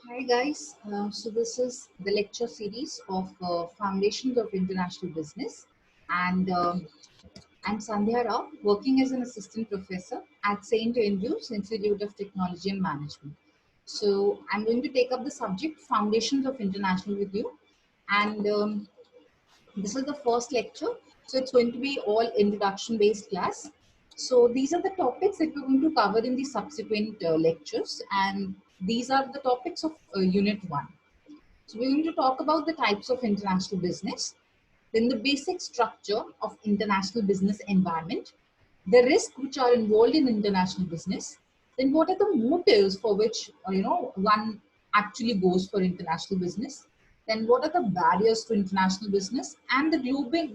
Hi guys, so this is the lecture series of Foundations of International Business, and I'm Sandhya Rao, working as an assistant professor at St. Andrews Institute of Technology and Management. So I'm going to take up the subject Foundations of International with you, and this is the first lecture, so it's going to be all introduction based class. So these are the topics that we're going to cover in the subsequent lectures, and these are the topics of Unit 1. So we're going to talk about the types of international business, then the basic structure of international business environment, the risks which are involved in international business, then what are the motives for which one actually goes for international business, then what are the barriers to international business and the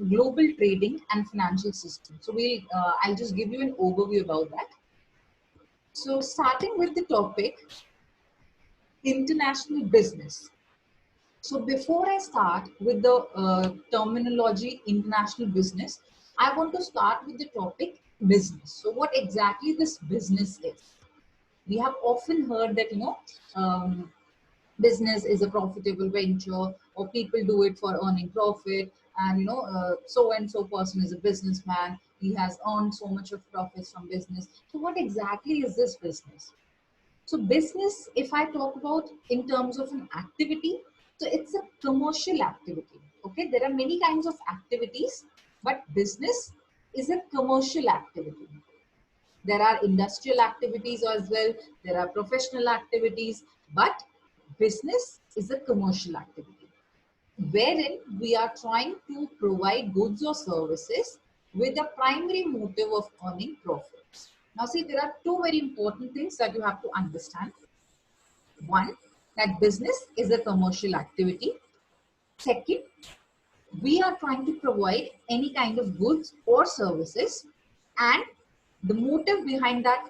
global trading and financial system. So I'll just give you an overview about that. So starting with the topic international business. So before I start with the terminology international business, I want to start with the topic business. So what exactly this business is? We have often heard that, business is a profitable venture, or people do it for earning profit, and so and so person is a businessman, he has earned so much of profits from business. So what exactly is this business? So business, if I talk about in terms of an activity, so it's a commercial activity. Okay, there are many kinds of activities, but business is a commercial activity. There are industrial activities as well, there are professional activities, but business is a commercial activity wherein we are trying to provide goods or services with the primary motive of earning profits. Now see, there are two very important things that you have to understand. One, that business is a commercial activity. Second, we are trying to provide any kind of goods or services, and the motive behind that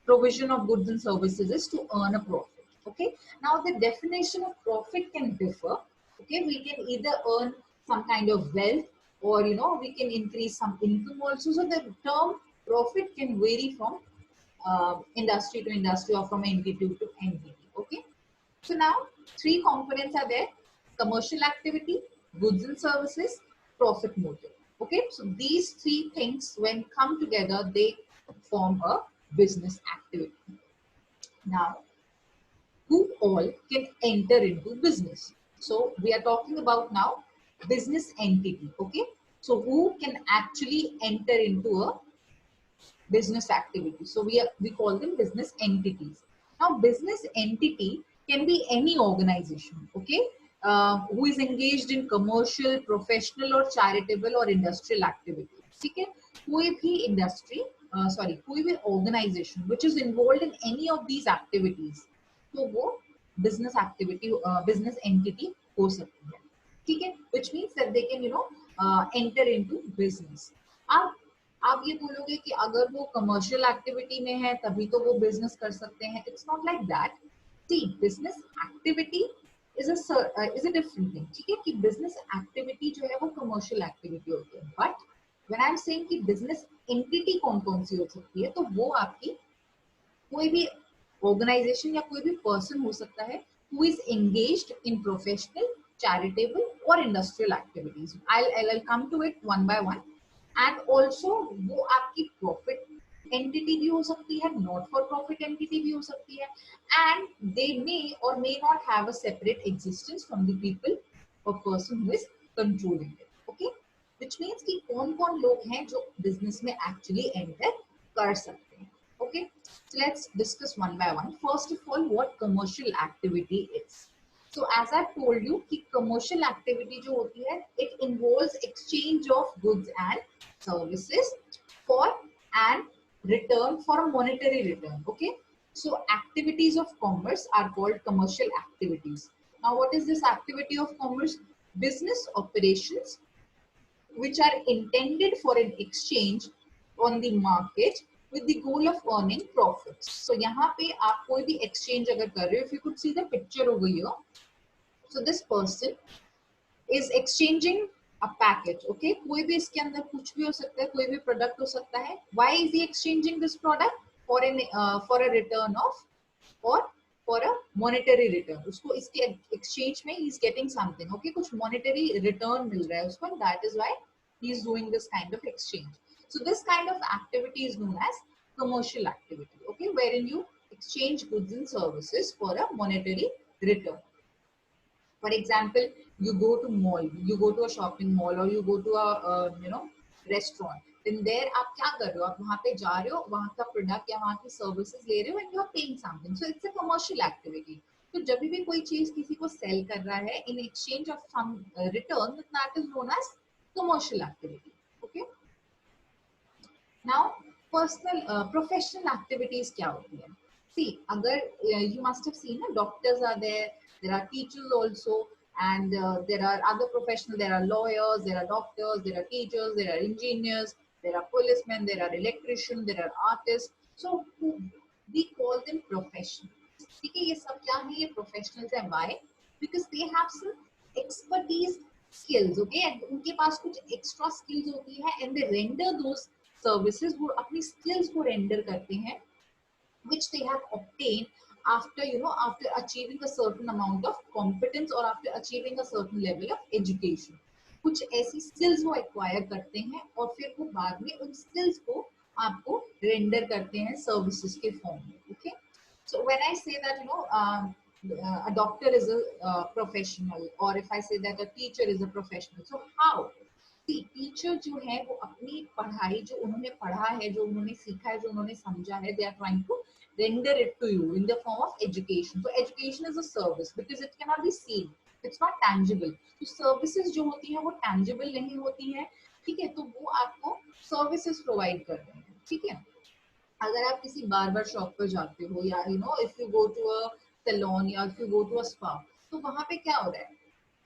provision of goods and services is to earn a profit. Okay, now the definition of profit can differ. Okay, we can either earn some kind of wealth, or we can increase some income also. So the term profit can vary from industry to industry, or from entity to entity. Okay, so now three components are there: commercial activity, goods and services, profit motive. Okay, so these three things, when come together, they form a business activity. Now, who all can enter into business? So we are talking about now business entity. Okay, so who can actually enter into a business activity? So we call them business entities. Now business entity can be any organization, okay, who is engaged in commercial, professional or charitable or industrial activity. ठीक है, कोई भी industry, कोई भी organization which is involved in any of these activities, तो वो business activity, business entity हो सकती है. ठीक है, which means that they can enter into business. अब आप ये बोलोगे कि अगर वो कमर्शियल एक्टिविटी में है तभी तो वो बिजनेस कर सकते हैं. It's not like that. See, business activity is a different thing. ठीक है, कि बिजनेस एक्टिविटी जो है वो कमर्शियल एक्टिविटी होती है, but when I am saying कि बिजनेस एंटिटी कौन कौन सी हो सकती है, तो वो आपकी कोई भी ऑर्गेनाइजेशन या कोई भी पर्सन हो सकता है who is engaged in professional, charitable or industrial activities. I'll come to it one by one. And also वो आपकी profit entity भी हो सकती है, not for profit entity भी हो सकती है, and they may or may not have a separate existence from the people or person who is controlling it. Okay, which means कि कौन कौन लोग हैं जो business में actually enter कर सकते हैं. Okay, so let's discuss one by one. First of all, what commercial activity is. So as I told you कि commercial activity जो होती है, it involves exchange of goods and services for and return, for a monetary return. Okay, so activities of commerce are called commercial activities. Now what is this activity of commerce? Business operations which are intended for an exchange on the market with the goal of earning profits. So यहाँ पे आप कोई भी exchange अगर कर रहे हो, if you could see the picture over here, so this person is exchanging a package. Okay, कोई भी इसके अंदर कुछ भी हो सकता है, कोई भी product हो सकता है. Why is he exchanging this product? For a return of, or for a monetary return, उसको इसके एक्सचेंज में ही इज गेटिंग समथिंग, ओके, कुछ मॉनेटरी रिटर्न मिल रहा है उसको, that is why he is doing this kind of exchange. So this kind of activity is known as commercial activity, okay, wherein you exchange goods and services for a monetary return. For example, you go to mall, you go to a shopping mall, or you go to a restaurant. Then there आप क्या कर रहे हो, आप वहाँ पे जा रहे हो, वहाँ का प्रोडक्ट या वहाँ की सर्विसेज ले रहे हो, and you are paying something, so it's a commercial activity. तो जब भी कोई चीज किसी को सेल कर रहा है in exchange of some return, that is known as commercial activity. Okay. Now, personal professional activities क्या होती है? See, अगर you must have seen, doctors are there are teachers also, and there are other professionals. There are lawyers, there are doctors, there are teachers, there are engineers, there are policemen, there are electricians, there are artists. So we call them professionals. ठीक है, ये सब क्या है? ये professionals है. Why? Because they have some expertise skills, okay, and उनके पास कुछ extra skills होती है, and they render those services, वो अपनी skills को render करते हैं, which they have obtained after after achieving a certain amount of competence or after achieving a certain level of education. कुछ ऐसी skills वो acquire करते हैं और फिर वो बाद में उन skills को आपको render करते हैं services के form में. Okay, so when I say that a doctor is a professional, or if I say that a teacher is a professional, so how? Teacher जो है वो अपनी पढ़ाई, जो उन्होंने पढ़ा है, जो उन्होंने सीखा है, जो उन्होंने समझा है, they are trying to render it to you in the form of education. So education is a service because it cannot be seen, it's not tangible. तो services जो होती हैं वो tangible नहीं होती हैं, ठीक है, तो वो आपको services provide कर रहे हैं. ठीक है, अगर आप किसी बार्बर शॉप पर जाते हो, या if you go to a salon, या if you go to a spa, तो वहां पे क्या हो रहा है?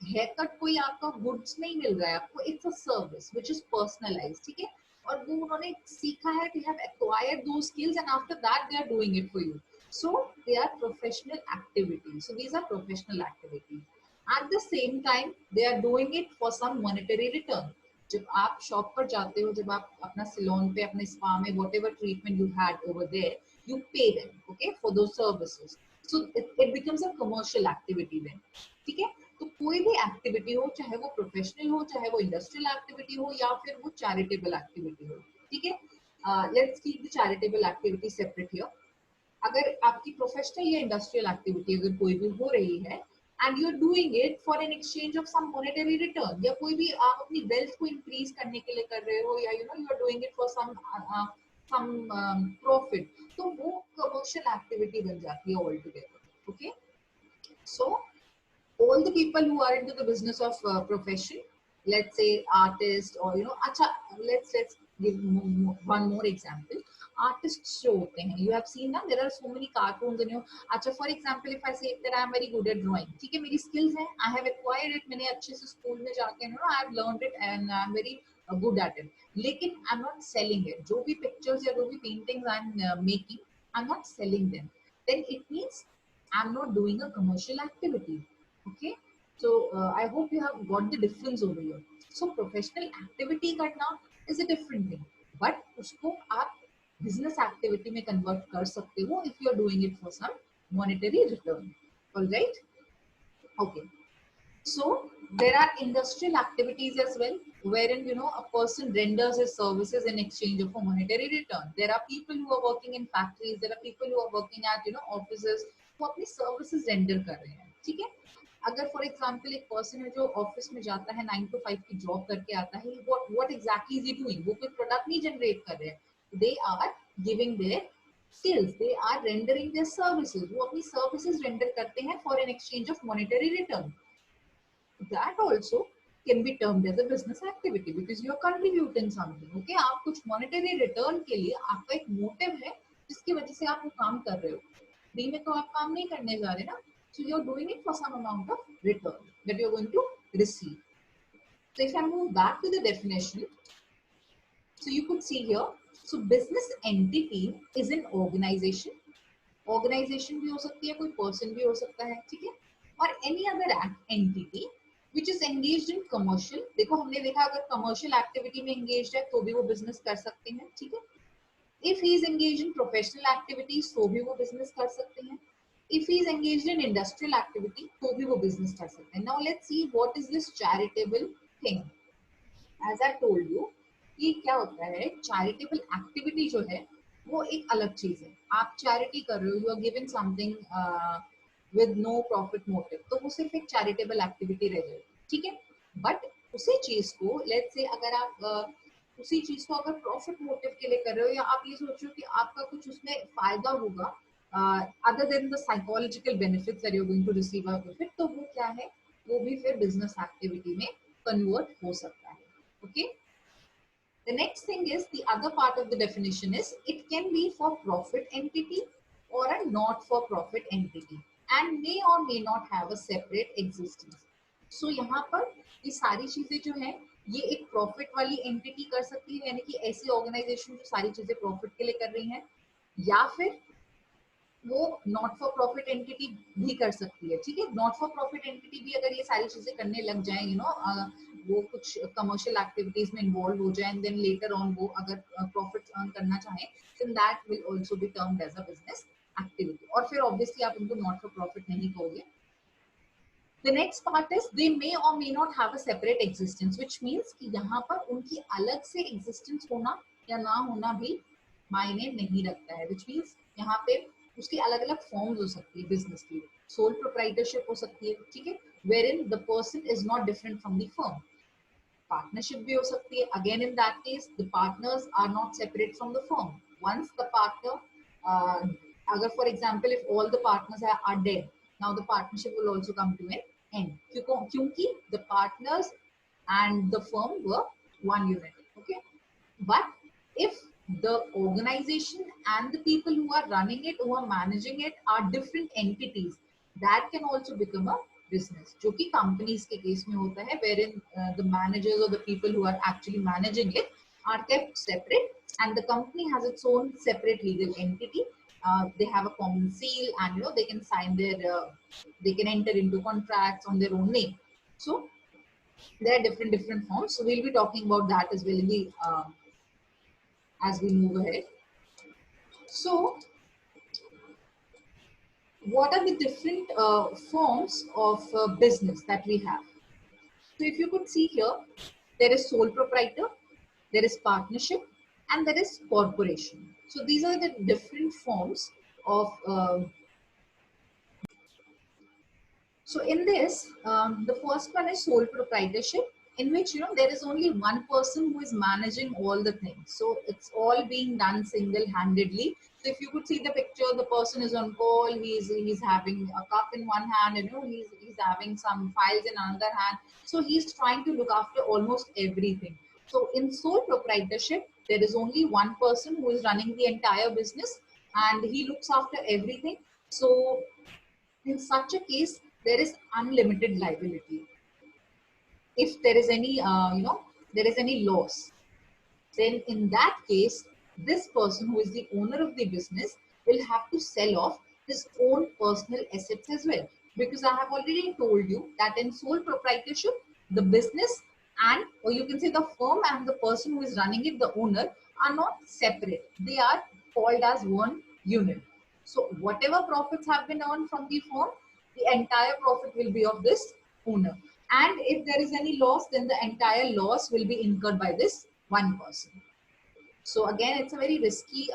हेयर कट कोई आपका गुड्स नहीं मिल रहा है आपको, it's a service which is personalised. ठीक है, और वो उन्होंने सीखा है, they have acquired those skills, and after that they are doing it for you. So they are professional activities. So these are professional activities. At the same time they are doing it for some monetary return. जब आप shop पर जाते हो, जब आप अपना salon पे, अपने स्पा में, whatever treatment you had over there, you pay them, okay, for those services. So it becomes a commercial activity then. ठीक है, तो कोई भी एक्टिविटी हो, चाहे वो प्रोफेशनल हो, चाहे वो इंडस्ट्रियल एक्टिविटी हो, या फिर वो चैरिटेबल एक्टिविटी हो. ठीक है, let's keep the charitable activity separate here. अगर आपकी प्रोफेशनल या इंडस्ट्रियल एक्टिविटी अगर कोई भी हो रही है, and you are doing it for an exchange of some monetary return, या कोई भी आप अपनी वेल्थ को इंक्रीज करने के लिए कर रहे हो, या you are doing it for some profit, तो वो कमर्शियल एक्टिविटी बन जाती है all together. Okay, so all the people who are into the business of profession, let's say artist, or acha, let's give one more example. Artists जो होते हैं, you have seen ना, there are so many cartoons and अच्छा, for example, if I say that I am very good at drawing, ठीक है, मेरी skills हैं, I have acquired it, मैंने अच्छे से स्कूल में जाके I have learned it and I am very good at it, लेकिन I'm not selling it. जो भी pictures या जो भी paintings I'm making, I'm not selling them, then it means I'm not doing a commercial activity. Okay, so I hope you have got the difference over here. So professional activity करना is a different thing, but उसको आप business activity में convert कर सकते हो if you are doing it for some monetary return. All right, okay. So there are industrial activities as well, wherein a person renders his services in exchange of a monetary return. There are people who are working in factories, there are people who are working at offices, वो अपनी services render कर रहे हैं. ठीक है, अगर for example एक person है जो ऑफिस में जाता है, 9 to 5 की जॉब करके आता है, what exactly is he doing? वो कोई प्रोडक्ट नहीं जनरेट कर रहे हैं, they are giving their skills, they are rendering their services. वो अपनी सर्विसेज रेंडर करते हैं for an exchange of monetary return. That also can be termed as a business activity because you are contributing something. Okay, आप कुछ monetary return के लिए, आपका एक मोटिव है जिसकी वजह से आप वो काम कर रहे हो. फ्री में तो आप काम नहीं करने जा रहे ना. So you're doing it for some amount of return that you're going to receive. So if I move back to the definition, so you could see here, so business entity is an organization. Organization भी हो सकती है, कोई person भी हो सकता है, ठीक है, और any other entity which is engaged in commercial. देखो हमने देखा अगर commercial activity में engaged है तो भी वो business कर सकते हैं, ठीक है. If he is engaged in professional activities तो भी वो business कर सकते हैं. If he is engaged in industrial activity तो भी वो business कर सकते हैं. Now let's see what is this charitable thing. As I told you कि क्या होता है, charitable activity जो है वो एक अलग चीज है. आप charity कर रहे हो, you are giving something with no profit motive, तो वो सिर्फ एक charitable activity रह जाएगी, ठीक है. बट उसी चीज को let's say अगर आप उसी चीज को अगर प्रॉफिट मोटिव के लिए कर रहे हो, या आप ये सोच रहे हो कि आपका कुछ उसमें फायदा होगा other than the psychological benefits that you are going to receive out of it, तो वो क्या है, वो भी फिर बिजनेस एक्टिविटी में कन्वर्ट हो सकता है. Okay. The next thing is the other part of the definition is it can be for profit entity or a not for profit entity and may or may not have a separate existence. So यहाँ पर ये सारी चीजें जो है ये एक profit वाली एंटिटी कर सकती है, यानी कि ऐसी ऑर्गेनाइजेशन जो सारी चीजें प्रॉफिट के लिए कर रही हैं, या फिर वो नॉट फॉर प्रॉफिट एंटिटी भी कर सकती है. ठीक है, नॉट फॉर प्रॉफिट एंटिटी भी अगर ये सारी चीजें करने लग जाए, वो कुछ कमर्शियल एक्टिविटीज में इन्वॉल्व हो जाए, एंड देन लेटर ऑन वो अगर प्रॉफिट अर्न करना चाहे, then that will also be termed as a business activity. और फिर ऑब्वियसली आप उनको नॉट फॉर प्रॉफिट नहीं कहोगे. The next part is they may or may not have a separate existence, which means कि यहाँ पर उनकी अलग से existence होना या ना होना भी मायने नहीं रखता है. Which means यहाँ पे उसकी अलग अलग फॉर्म्स हो सकती है बिजनेस की. सोल प्रोप्राइटरशिप हो सकती है, ठीक है, wherein the person is not different from the firm. Partnership भी हो सकती है. Again in that case the partners are not separate from the firm. Once the partner, अगर for example if all the partners are dead, now the partnership will also come to an end, क्योंकि the partners and the firm were one unit. Okay, but if the organization and the people who are running it, who are managing it, are different entities, that can also become a business, जो कि companies के case में होता है, wherein the managers or the people who are actually managing it are kept separate, and the company has its own separate legal entity. They have a common seal, and they can sign they can enter into contracts on their own name. So there are different forms. So we'll be talking about that as well in the as we move ahead. So what are the different forms of business that we have? So if you could see here, there is sole proprietor, there is partnership, and there is corporation. So these are the different forms of so in this, the first one is sole proprietorship, in which there is only one person who is managing all the things. So it's all being done single-handedly. So if you could see the picture, the person is on call. He's having a cup in one hand, and he's having some files in another hand. So he's trying to look after almost everything. So in sole proprietorship, there is only one person who is running the entire business, and he looks after everything. So in such a case, there is unlimited liability. If there is any, there is any loss, then in that case, this person who is the owner of the business will have to sell off his own personal assets as well. Because I have already told you that in sole proprietorship, the business and, or you can say the firm and the person who is running it, the owner, are not separate. They are called as one unit. So whatever profits have been earned from the firm, the entire profit will be of this owner. And if there is any loss, then the entire loss will be incurred by this one person. So again, it's a very risky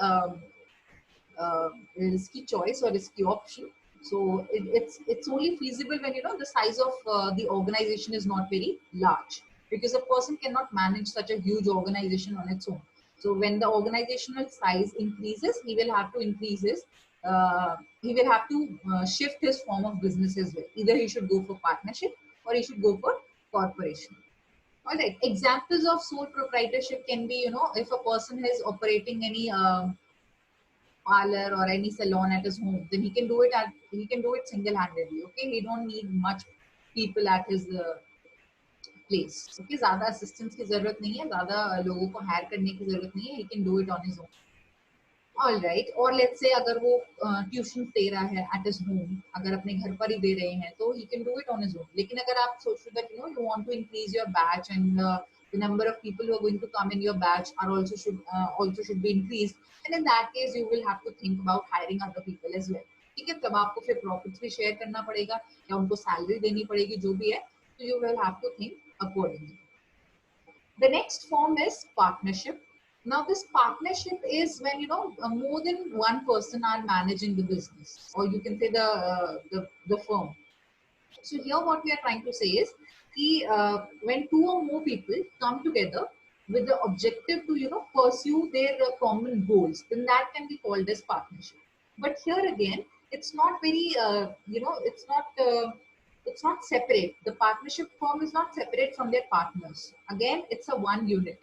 choice or risky option. So it's only feasible when the size of the organization is not very large, because a person cannot manage such a huge organization on its own. So when the organizational size increases, he will have to increase his he will have to shift his form of business as well. Either he should go for partnership or he should go for corporation. All right. Examples of sole proprietorship can be, if a person is operating any parlor or any salon at his home, then he can do it single-handedly. Okay, he don't need much people at his place. Okay, ज़्यादा assistance की जरूरत नहीं है, ज़्यादा लोगों को hire करने की जरूरत नहीं है. He can do it on his own. All right. और let's say अगर वो ट्यूशन दे रहा है at his home, अगर अपने घर पर ही दे रहे हैं, तो he can do it on his own. लेकिन अगर आप सोच रहे that you want to increase your batch, and the number of people who are going to come in your batch are also should be increased, and in that case you will have to think about hiring other people as well. ठीक है, तब आपको फिर profits भी share करना पड़ेगा या उनको सैलरी देनी पड़ेगी, जो भी है, तो you will have to think accordingly. The next form is partnership. Now, this partnership is when more than one person are managing the business, or you can say the firm. So here, what we are trying to say is, when two or more people come together with the objective to pursue their common goals, then that can be called as partnership. But here again, it's not very it's not separate. The partnership firm is not separate from their partners. Again, it's a one unit,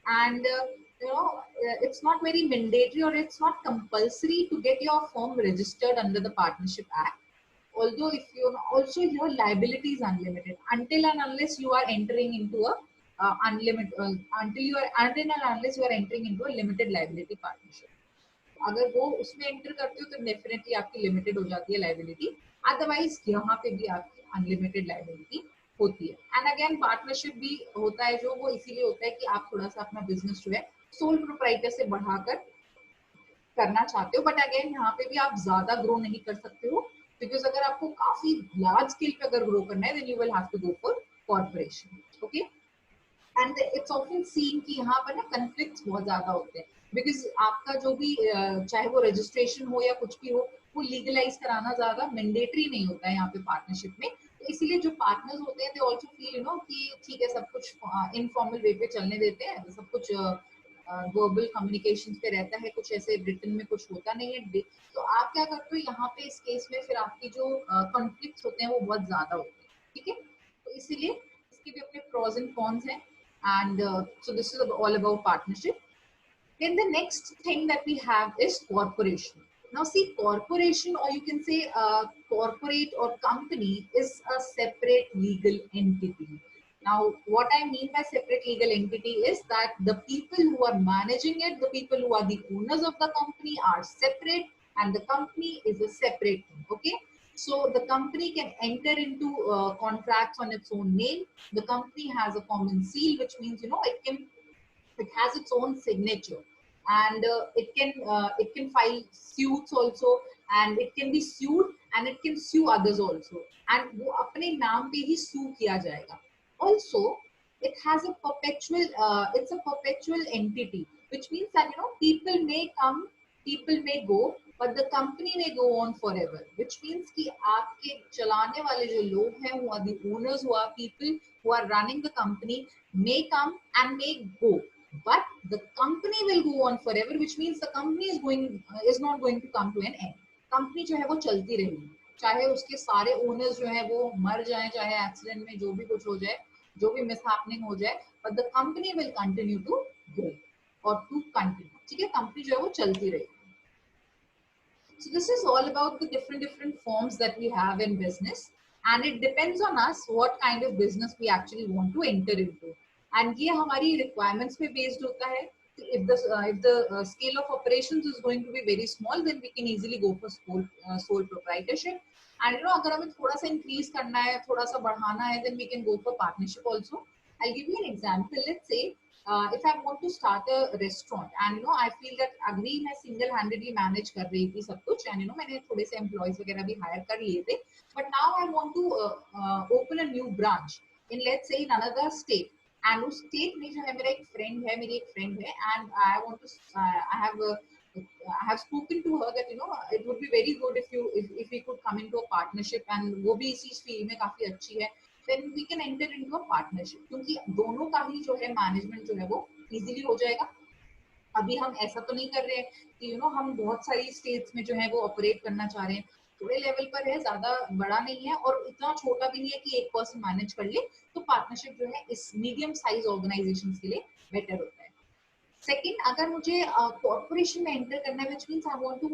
and it's not very mandatory or it's not compulsory to get your firm registered under the Partnership Act. Although if you also your liability is unlimited until and unless you are entering into a unlimited until and unless you are entering into a limited liability partnership. अगर वो उसमें enter करते हो तो definitely आपकी limited हो जाती है लाइबिलिटी, अदरवाइज यहाँ पे भी आपकी अनलिमिटेड लाइबिलिटी होती है. एंड अगेन पार्टनरशिप भी होता है जो वो इसीलिए होता है कि आप थोड़ा सा अपना बिजनेस जो है सोल प्रोप्राइटर से बढ़ाकर करना चाहते हो, बट अगेन यहाँ पे भी आप ज्यादा ग्रो नहीं कर सकते हो, बिकॉज अगर आपको काफी लार्ज स्केल पे अगर ग्रो करना है then you will have to go for corporation. Okay, and it's often seen कि यहाँ पर ना कन्फ्लिक्ट्स बहुत ज्यादा होते हैं, बिकॉज आपका जो भी चाहे वो रजिस्ट्रेशन हो या कुछ भी हो, वो लीगलाइज कराना ज्यादा मैंडेटरी नहीं होता है यहाँ पे पार्टनरशिप में. तो इसीलिए जो पार्टनर्स होते हैं दे ऑल्सो फील कि ठीक है सब कुछ इनफॉर्मल वे पे चलने देते हैं, सब कुछ वर्बल कम्युनिकेशन पे रहता है, कुछ ऐसे रिटन में कुछ होता नहीं है. तो आप क्या करते हो यहाँ पे इस केस में, फिर आपकी जो कॉन्फ्लिक्ट होते हैं वो बहुत ज्यादा होते हैं. ठीक है, तो इसीलिए इसके भी अपने प्रोज एंड कॉन्स हैं. And so this is all about partnership. Then the next thing that we have is corporation. Now see, corporation, or you can say corporate or company, is a separate legal entity. Now what I mean by separate legal entity is that the people who are managing it, the people who are the owners of the company, are separate, and the company is a separate thing. Okay, so the company can enter into contracts on its own name. The company has a common seal, which means it has its own signature, and it can file suits also, and it can be sued, and it can sue others also, and वो अपने नाम पे ही sue किया जाएगा. Also, it has a perpetual it's a perpetual entity, which means that people may come, people may go, but the company may go on forever, which means कि आपके चलाने वाले जो लोग हैं, who are the owners, who are people who are running the company, may come and may go, but the company will go on forever, which means the company is not going to come to an end. Company जो है वो चलती रहेगी, चाहे उसके सारे owners जो है वो मर जाएं, चाहे एक्सीडेंट में जो भी कुछ हो जाए, जो भी मिसहैपनिंग हो जाए, but the company will continue to go और टू कंटिन्यू. ठीक है, कंपनी जो है वो चलती रहेगी. So this is all about the different forms that we have in business, and it depends on us what kind of business we actually want to enter into. And ये हमारी requirements पे based होता है. If the scale of operations is going to be very small, then we can easily go for sole proprietorship. And अगर हमें थोड़ा सा increase करना है, थोड़ा सा बढ़ाना है, then we can go for partnership also. I'll give you an example. Let's say if I want to start a restaurant, and I feel that अभी मैं single handedly manage कर रही थी सब कुछ, and मैंने थोड़े से employees वगैरह भी hire कर लिए थे, but now I want to open a new branch in, let's say, in another state. And उस state में जो है मेरा एक friend है, मेरी एक friend है, and I want to I have spoken to her that it would be very good if we could come into a partnership, and वो भी इसी field में काफी अच्छी है, then we can enter into a partnership, क्योंकि दोनों का ही जो है मैनेजमेंट जो है वो इजीली हो जाएगा. अभी हम ऐसा तो नहीं कर रहे हैं कि हम बहुत सारी स्टेट्स में जो है वो ऑपरेट करना चाह रहे हैं, थोड़े लेवल पर है, ज्यादा बड़ा नहीं है और इतना छोटा भी नहीं है कि एक पर्सन मैनेज कर ले. तो पार्टनरशिप जो है इस मीडियम साइज ऑर्गेनाइजेशन के लिए बेटर होता है. Second, अगर मुझे कॉर्पोरेशन में एंटर करना है, which means I want to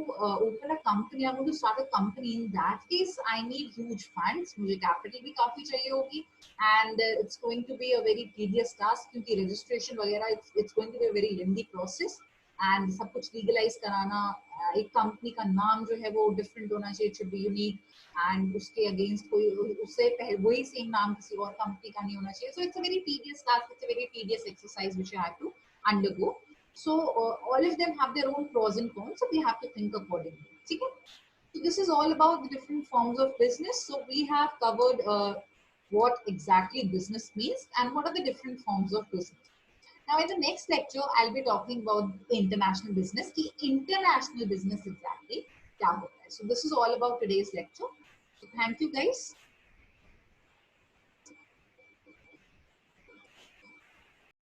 open a company, I want to start a company. In that case, I need huge funds. मुझे capital भी काफी चाहिए होगी, and it's going to be a very tedious task, क्योंकि registration वगैरह it's going to be a very lengthy process, and सब कुछ legalize कराना, एक company का नाम जो है वो different होना चाहिए, it should be unique, and उसके against कोई उससे पहले वही same नाम किसी और company का नहीं होना चाहिए. So it's a very tedious task, it's a very tedious exercise which I have to undergo. So all of them have their own pros and cons, so we have to think accordingly. ठीक है? So this is all about the different forms of business. So we have covered what exactly business means and what are the different forms of business. Now in the next lecture, I'll be talking about international business. The international business exactly. क्या होता है. So this is all about today's lecture. So thank you guys.